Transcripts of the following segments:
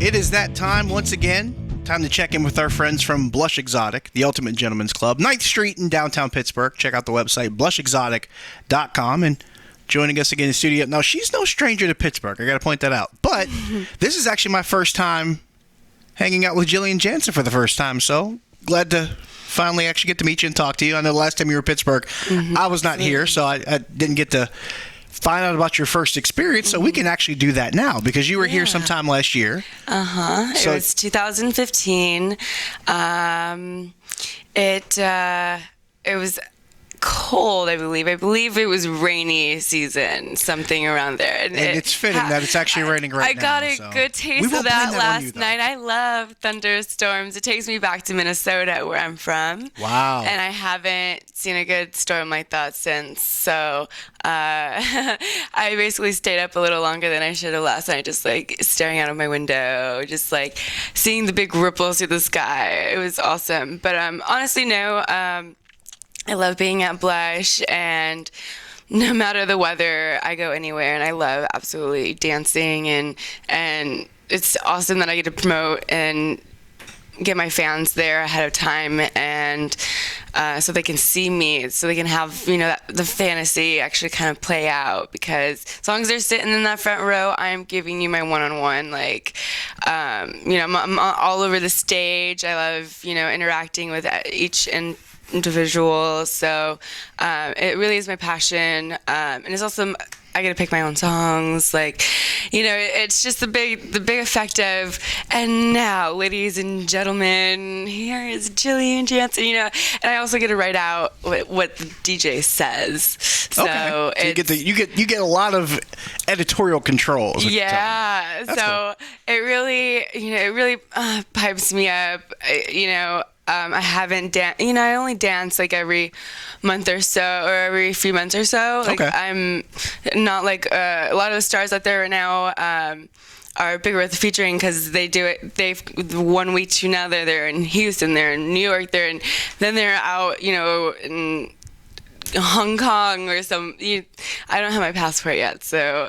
It is that time once again. Time to check in with our friends from Blush Exotic, the Ultimate Gentleman's Club, 9th Street in downtown Pittsburgh. Check out the website, blushexotic.com. And joining us again in the studio. Now, she's no stranger to Pittsburgh. I got to point that out. But this is actually my first time hanging out with Jillian Janson for the first time. So glad to finally actually get to meet you and talk to you. I know the last time you were in Pittsburgh, I was not here, so I didn't get to find out about your first experience, so we can actually do that now because you were here sometime last year. So it was 2015. It was cold, I believe. I believe it was rainy season, something around there. And it's fitting that it's actually raining right now. I got a good taste of that last night. I love thunderstorms. It takes me back to Minnesota, where I'm from. Wow. And I haven't seen a good storm like that since. So I basically stayed up a little longer than I should have last night, just like staring out of my window, just like seeing the big ripples through the sky. It was awesome. But honestly, no. I love being at Blush, and no matter the weather, I go anywhere, and I love absolutely dancing, and it's awesome that I get to promote and get my fans there ahead of time, and so they can see me, so they can have, the fantasy actually kind of play out, because as long as they're sitting in that front row, I'm giving you my one-on-one, I'm all over the stage. I love, interacting with each individual, so it really is my passion, and it's also I get to pick my own songs, it's just the big effect of, and now, ladies and gentlemen, here is Jillian Janson, and I also get to write out what the DJ says. So, okay. So you get a lot of editorial controls. Yeah, so cool. It really pipes me up. I haven't I only dance every month or so, or every few months or so. I'm not like a lot of the stars out there right now are bigger with the featuring, because they do it. They've 1 week to now they're in Houston, they're in New York, then they're out, in Hong Kong or some. I don't have my passport yet, so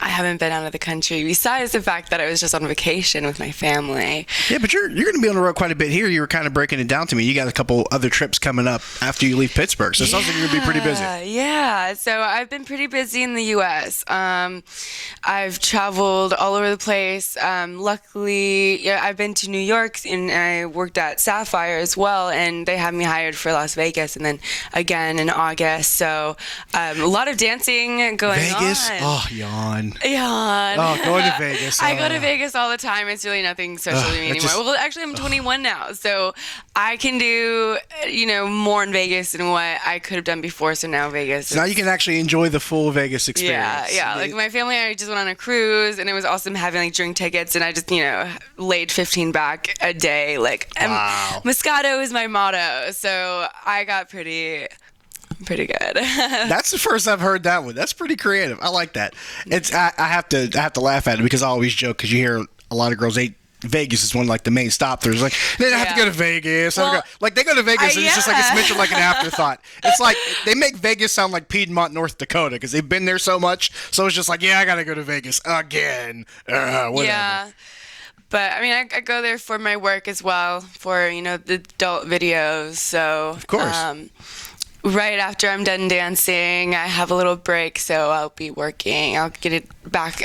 I haven't been out of the country, besides the fact that I was just on vacation with my family. Yeah, but you're going to be on the road quite a bit here. You were kind of breaking it down to me. You got a couple other trips coming up after you leave Pittsburgh, so it sounds like you're going to be pretty busy. Yeah, so I've been pretty busy in the U.S. I've traveled all over the place. Luckily, I've been to New York, and I worked at Sapphire as well, and they have me hired for Las Vegas, and then again in August. So a lot of dancing going on. Vegas? Oh, yawn. Yeah. Oh, going to Vegas. I go to Vegas all the time. It's really nothing special to me anymore. Well, actually, I'm 21 now, so I can do, more in Vegas than what I could have done before. So now Vegas. So now you can actually enjoy the full Vegas experience. Yeah. Like my family and I just went on a cruise, and it was awesome having drink tickets, and I just, laid 15 back a day. Wow. Moscato is my motto, so I got pretty good. That's the first I've heard that one. That's pretty creative. I like that. I have to laugh at it, because I always joke, because you hear a lot of girls Vegas is one of the main stop. There's they don't have to go to Vegas. Well, they go to Vegas and it's just it's mentioned like an afterthought. It's like they make Vegas sound like Piedmont, North Dakota, because they've been there so much. So it's just I gotta go to Vegas again. Whatever. Yeah. But I go there for my work as well, for the adult videos. So of course. Right after I'm done dancing, I have a little break, so I'll be working. I'll get it back.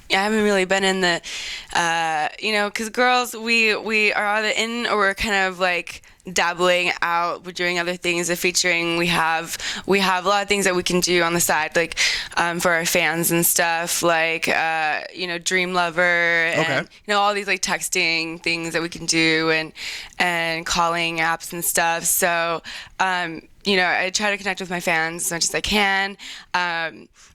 I haven't really been in the, because girls, we are either in, or we're kind of dabbling out. We're doing other things. The featuring, we have a lot of things that we can do on the side, for our fans and stuff, Dream Lover, and all these texting things that we can do, and calling apps and stuff. So I try to connect with my fans as much as I can.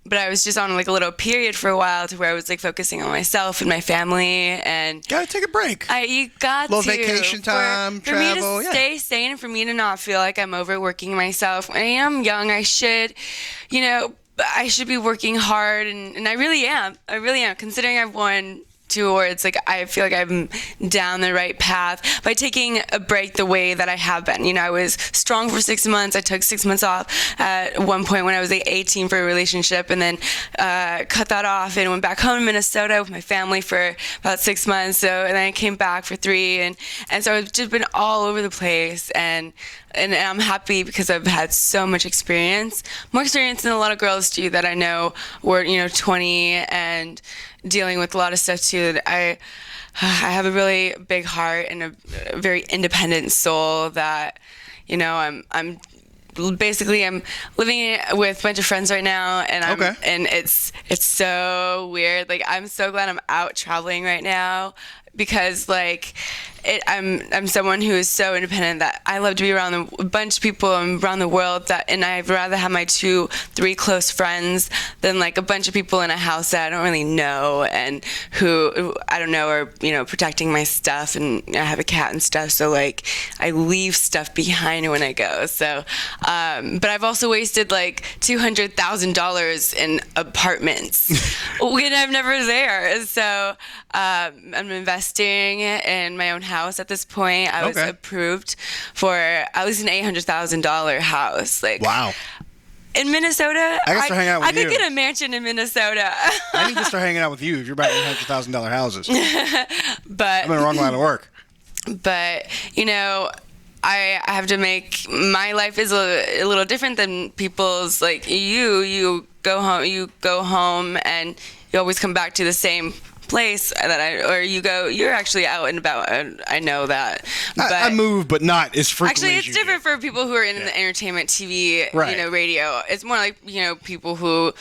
But I was just on a little period for a while, to where I was focusing on myself and my family, and gotta take a break. You got to. Little vacation time, for travel. me to stay sane, and for me to not feel like I'm overworking myself. I am young. I should, I should be working hard, and I really am. Considering I've won 2 awards, like I feel like I'm down the right path by taking a break the way that I have been. You know, I was strong for 6 months. I took 6 months off at one point when I was like 18 for a relationship, and then cut that off and went back home to Minnesota with my family for about 6 months. So, and then I came back for 3, and so I've just been all over the place, and I'm happy because I've had so much experience, more experience than a lot of girls do that I know were, 20 and dealing with a lot of stuff too. That I have a really big heart and a very independent soul that, I'm basically I'm living with a bunch of friends right now, and and it's so weird. Like, I'm so glad I'm out traveling right now, because like I'm someone who is so independent that I love to be around a bunch of people around the world, and I'd rather have my 2-3 close friends than like a bunch of people in a house that I don't really know and who I don't know are protecting my stuff, and I have a cat and stuff, so like I leave stuff behind when I go. So but I've also wasted like $200,000 in apartments when I'm never there. So I'm investing in my own house at this point. I was approved for at least an $800,000 house. Like, wow. In Minnesota, I can start hanging out with I could you. get a mansion in Minnesota. I need to start hanging out with you if you're buying $800,000 houses. But I'm in the wrong line of work. But I have to make my life is a little different than people's. Like you go home and you always come back to the same place you're actually out and about. I know that. But I move, but not as frequently. Actually, it's as you different do. for people who are in the entertainment, TV, radio. It's more like people who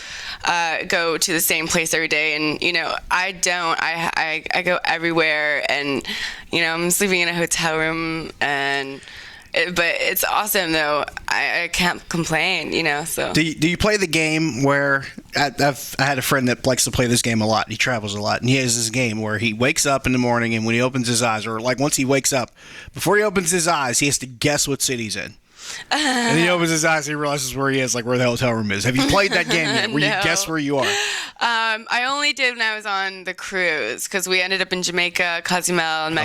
go to the same place every day, and I don't. I go everywhere, and I'm sleeping in a hotel room, but it's awesome though. I can't complain, So Do you play the game where I had a friend that likes to play this game a lot. He travels a lot, and he has this game where he wakes up in the morning, and when he opens his eyes, or like once he wakes up, before he opens his eyes, he has to guess what city he's in. And he opens his eyes, and he realizes where he is, like where the hotel room is. Have you played that game yet, where you guess where you are? I only did when I was on the cruise, because we ended up in Jamaica, Cozumel, and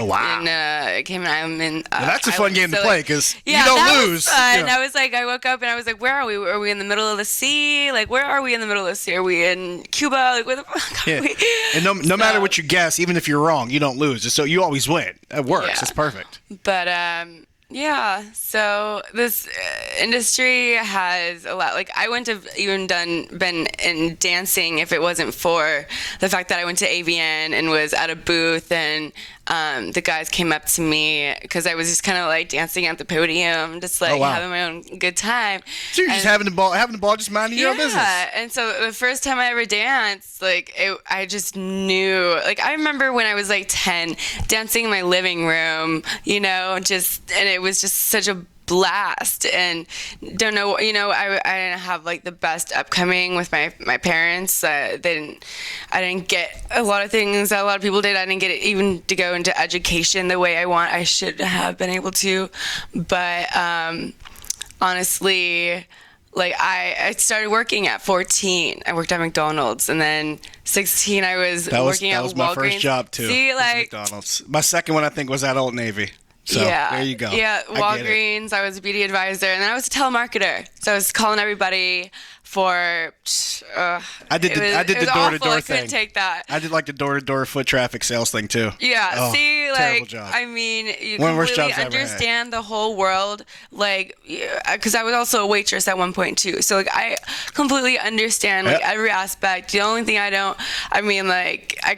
Cayman Island. That's a fun game to play, because you don't lose. Was fun. I was like, I woke up and I was like, where are we? Are we in the middle of the sea? Like, where are we in the middle of the sea? Are we in Cuba? Like, where the fuck are we? And no matter what you guess, even if you're wrong, you don't lose. So you always win. It works. Yeah. It's perfect. But yeah, so this industry has a lot. Like, I wouldn't have even been in dancing if it wasn't for the fact that I went to AVN and was at a booth, and the guys came up to me because I was just kind of like dancing at the podium, just like having my own good time. So you're just having the ball, just minding your own business. Yeah, and so the first time I ever danced, like I just knew. Like, I remember when I was like 10, dancing in my living room, and it was just such a blast. And don't know, I didn't have like the best upcoming with my parents. I didn't get a lot of things that a lot of people did. I didn't get it even to go into education the way I should have been able to. But honestly, like I started working at 14. I worked at McDonald's, and then 16 I was working at Walgreens. That was my first job too. See, like McDonald's. My second one I think was at Old Navy. So there you go. Yeah, Walgreens. I was a beauty advisor, and then I was a telemarketer. So I was calling everybody for. I did the door-to-door thing. I couldn't take that. I did like the door-to-door foot traffic sales thing too. Yeah. See, like, job. I mean, you one of the worst completely jobs I ever had. understand the whole world, like, because I was also a waitress at one point too. So like, I completely understand like every aspect. The only thing I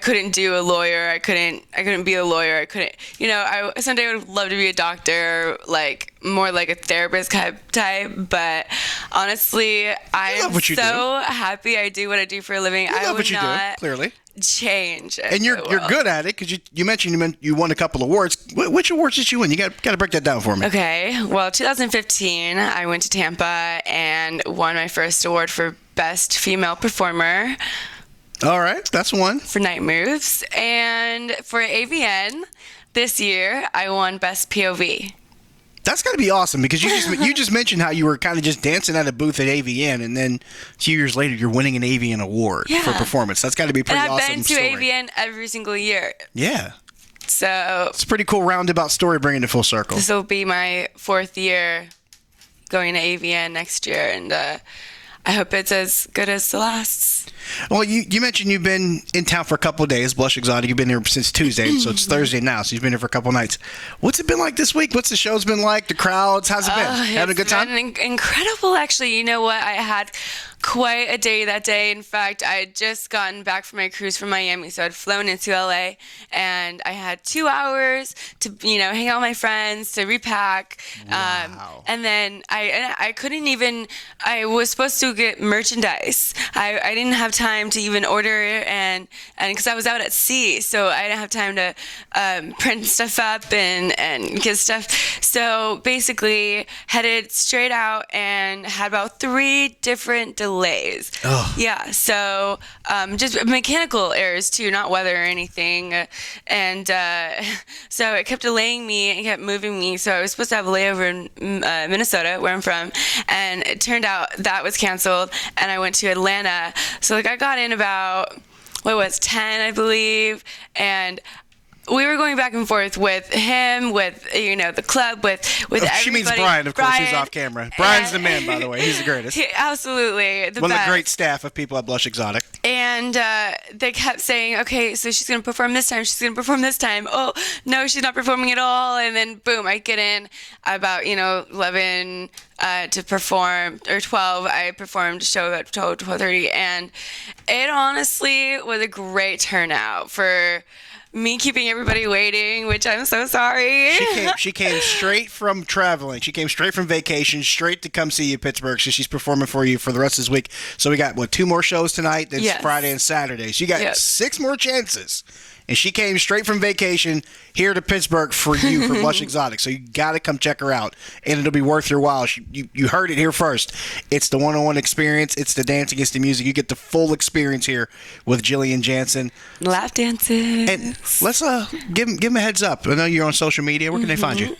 couldn't do a lawyer. I couldn't be a lawyer. I couldn't. I someday would love to be a doctor, like more like a therapist type. But honestly, I am so happy I do what I do for a living. I would not clearly change. And you're good at it, because you mentioned you won a couple awards. Which awards did you win? You got to break that down for me. Okay. Well, 2015, I went to Tampa and won my first award for Best Female Performer. All right, that's one. For Night Moves. And for AVN, this year, I won Best POV. That's got to be awesome because you just mentioned how you were kind of just dancing at a booth at AVN, and then a few years later you're winning an AVN award for performance. That's got to be a pretty awesome story. And I've been to AVN every single year. Yeah. So it's a pretty cool roundabout story, bringing it full circle. This will be my 4th year going to AVN next year, and I hope it's as good as the last. Well, you mentioned you've been in town for a couple of days. Blush Exotic, you've been here since Tuesday, so it's Thursday now, so you've been here for a couple of nights. What's it been like this week? What's the show's been like? The crowds? How's it been? Having a good time? It's been incredible, actually. You know what? I had quite a day that day. In fact, I had just gotten back from my cruise from Miami, so I'd flown into LA, and I had 2 hours to, hang out with my friends, to repack. Wow. And then I couldn't even, I was supposed to get merchandise. I didn't have time to even order, and because I was out at sea, so I didn't have time to print stuff up and get stuff. So basically headed straight out and had about 3 different delays. Oh. Yeah, so just mechanical errors too, not weather or anything. And so it kept delaying me and kept moving me. So I was supposed to have a layover in Minnesota, where I'm from, and it turned out that was canceled, and I went to Atlanta. So I got in about 10, I believe, and we were going back and forth with him, with the club, with everybody. She means Brian, of course. He's off camera. Brian's the man, by the way. He's the greatest. Absolutely, one of the great staff of people at Blush Exotic. And they kept saying, okay, so she's going to perform this time. She's going to perform this time. Oh, no, she's not performing at all. And then, boom, I get in about, 11 to perform, or 12. I performed a show at 12:30. And it honestly was a great turnout for me keeping everybody waiting, which I'm so sorry. She came straight from traveling. She came straight from vacation, straight to come see you in Pittsburgh. So she's performing for you for the rest of this week. So we got, 2 more shows tonight? That's Friday and Saturday. So you got 6 more chances. And she came straight from vacation here to Pittsburgh for you, for Blush Exotic. So you got to come check her out, and it'll be worth your while. You heard it here first. It's the one-on-one experience. It's the dancing. It's the music. You get the full experience here with Jillian Janson. Lap dancing. And let's give them a heads up. I know you're on social media. Where can they find you?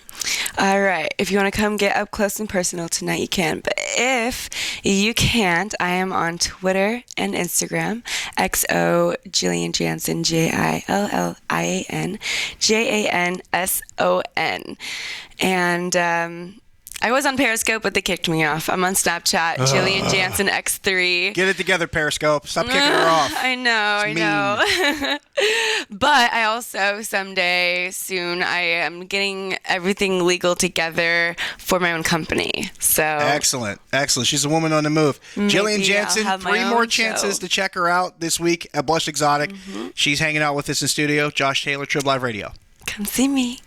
All right. If you want to come get up close and personal tonight, you can. But if you can't, I am on Twitter and Instagram. XO Jillian Janson, JILLIAN JANSON. And I was on Periscope, but they kicked me off. I'm on Snapchat, Jillian Janson X3. Get it together, Periscope. Stop kicking her off. I know. But I also, someday, soon, I am getting everything legal together for my own company. So Excellent. She's a woman on the move. Jillian Janson, 3 more chances to check her out this week at Blush Exotic. She's hanging out with us in studio. Josh Taylor, Trib Live Radio. Come see me.